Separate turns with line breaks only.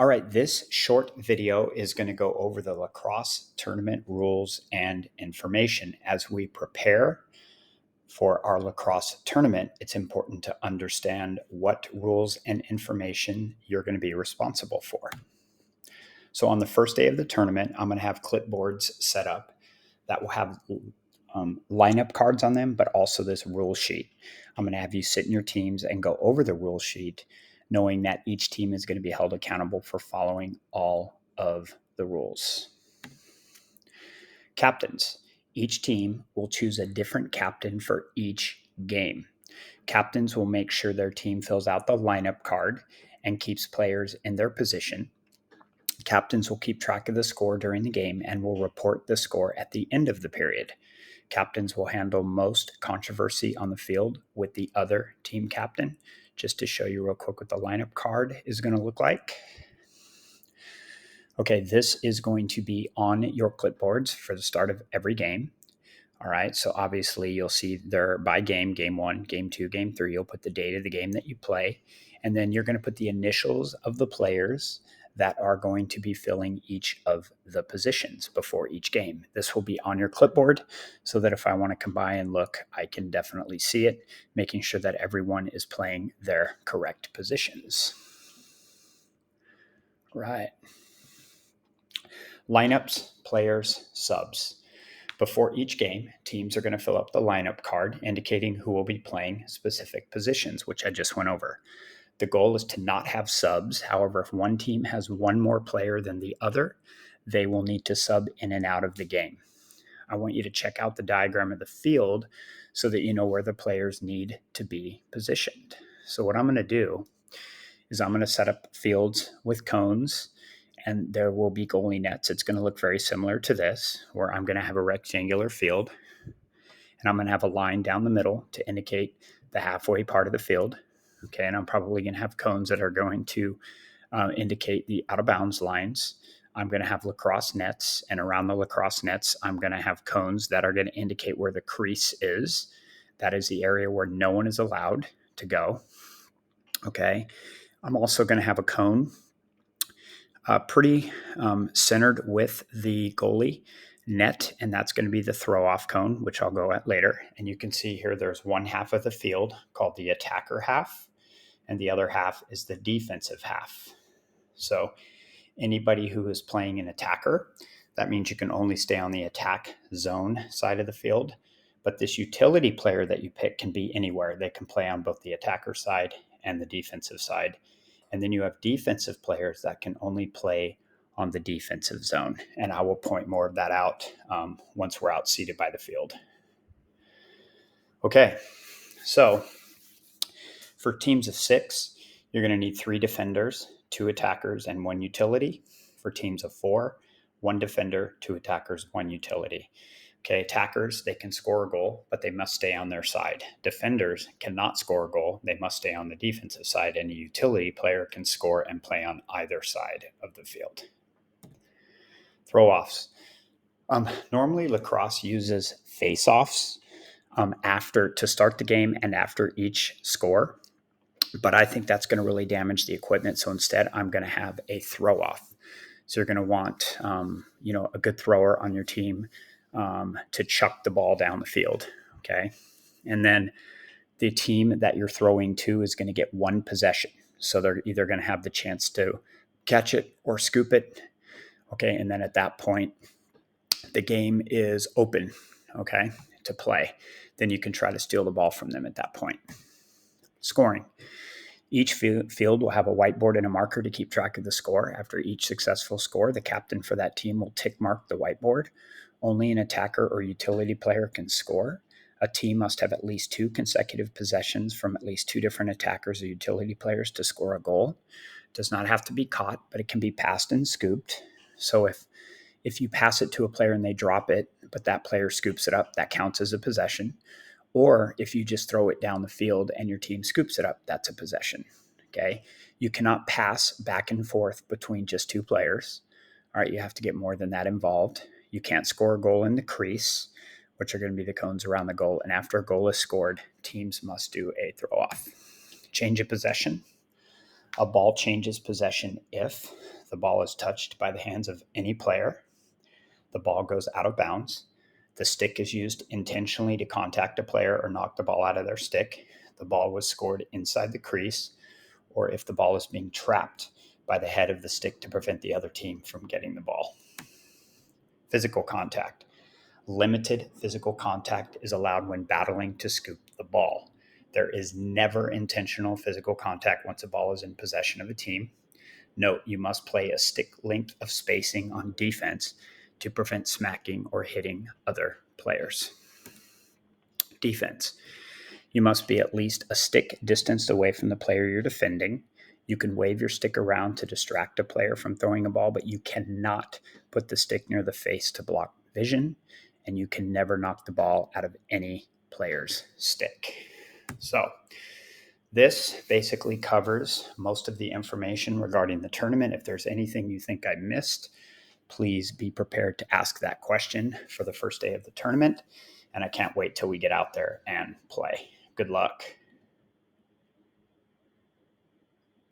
All right, this short video is going to go over the lacrosse tournament rules and information. As we prepare for our lacrosse tournament, it's important to understand what rules and information you're going to be responsible for. So on the first day of the tournament, I'm going to have clipboards set up that will have lineup cards on them, but also this rule sheet. I'm going to have you sit in your teams and go over the rule sheet, knowing that each team is going to be held accountable for following all of the rules. Captains. Each team will choose a different captain for each game. Captains will make sure their team fills out the lineup card and keeps players in their position. Captains will keep track of the score during the game and will report the score at the end of the period. Captains will handle most controversy on the field with the other team captain. Just to show you real quick what the lineup card is going to look like. Okay, this is going to be on your clipboards for the start of every game. All right, so obviously you'll see there by game 1, game 2, game 3, you'll put the date of the game that you play, and then you're going to put the initials of the players that are going to be filling each of the positions before each game. This will be on your clipboard so that if I want to come by and look, I can definitely see it, making sure that everyone is playing their correct positions. Right. Lineups, players, subs. Before each game, teams are going to fill up the lineup card indicating who will be playing specific positions, which I just went over. The goal is to not have subs. However, if one team has one more player than the other, they will need to sub in and out of the game. I want you to check out the diagram of the field so that you know where the players need to be positioned. So what I'm going to do is I'm going to set up fields with cones, and there will be goalie nets. It's going to look very similar to this, where I'm going to have a rectangular field, and I'm going to have a line down the middle to indicate the halfway part of the field. Okay, and I'm probably going to have cones that are going to indicate the out of bounds lines. I'm going to have lacrosse nets, and around the lacrosse nets, I'm going to have cones that are going to indicate where the crease is. That is the area where no one is allowed to go. Okay, I'm also going to have a cone pretty centered with the goalie net, and that's going to be the throw-off cone, which I'll go at later. And you can see here there's one half of the field called the attacker half, and the other half is the defensive half. So anybody who is playing an attacker, that means you can only stay on the attack zone side of the field. But this utility player that you pick can be anywhere. They can play on both the attacker side and the defensive side. And then you have defensive players that can only play on the defensive zone. And I will point more of that out once we're out seated by the field. Okay, so for teams of 6, you're going to need 3 defenders, 2 attackers, and 1 utility. For teams of 4, 1 defender, 2 attackers, 1 utility. Okay, attackers, they can score a goal, but they must stay on their side. Defenders cannot score a goal. They must stay on the defensive side, and a utility player can score and play on either side of the field. Throwoffs. Normally, lacrosse uses face-offs to start the game and after each score, but I think that's going to really damage the equipment. So instead, I'm going to have a throw-off. So you're going to want, a good thrower on your team to chuck the ball down the field. Okay. And then the team that you're throwing to is going to get 1 possession. So they're either going to have the chance to catch it or scoop it. Okay. And then at that point, the game is open, okay, to play. Then you can try to steal the ball from them at that point. Scoring. Each field will have a whiteboard and a marker to keep track of the score. After each successful score, the captain for that team will tick mark the whiteboard. Only an attacker or utility player can score. A team must have at least 2 consecutive possessions from at least 2 different attackers or utility players to score a goal. It does not have to be caught, but it can be passed and scooped. So if you pass it to a player and they drop it, but that player scoops it up, that counts as a possession. Or if you just throw it down the field and your team scoops it up, that's a possession. Okay. You cannot pass back and forth between just 2 players. All right. You have to get more than that involved. You can't score a goal in the crease, which are going to be the cones around the goal. And after a goal is scored, teams must do a throw off. Change of possession. A ball changes possession if the ball is touched by the hands of any player, the ball goes out of bounds, the stick is used intentionally to contact a player or knock the ball out of their stick, the ball was scored inside the crease, or if the ball is being trapped by the head of the stick to prevent the other team from getting the ball. Physical contact. Limited physical contact is allowed when battling to scoop the ball. There is never intentional physical contact once a ball is in possession of a team. Note, you must play a stick length of spacing on defense to prevent smacking or hitting other players. Defense. You must be at least a stick distance away from the player you're defending. You can wave your stick around to distract a player from throwing a ball, but you cannot put the stick near the face to block vision, and you can never knock the ball out of any player's stick. So this basically covers most of the information regarding the tournament. If there's anything you think I missed, please be prepared to ask that question for the first day of the tournament. And I can't wait till we get out there and play. Good luck.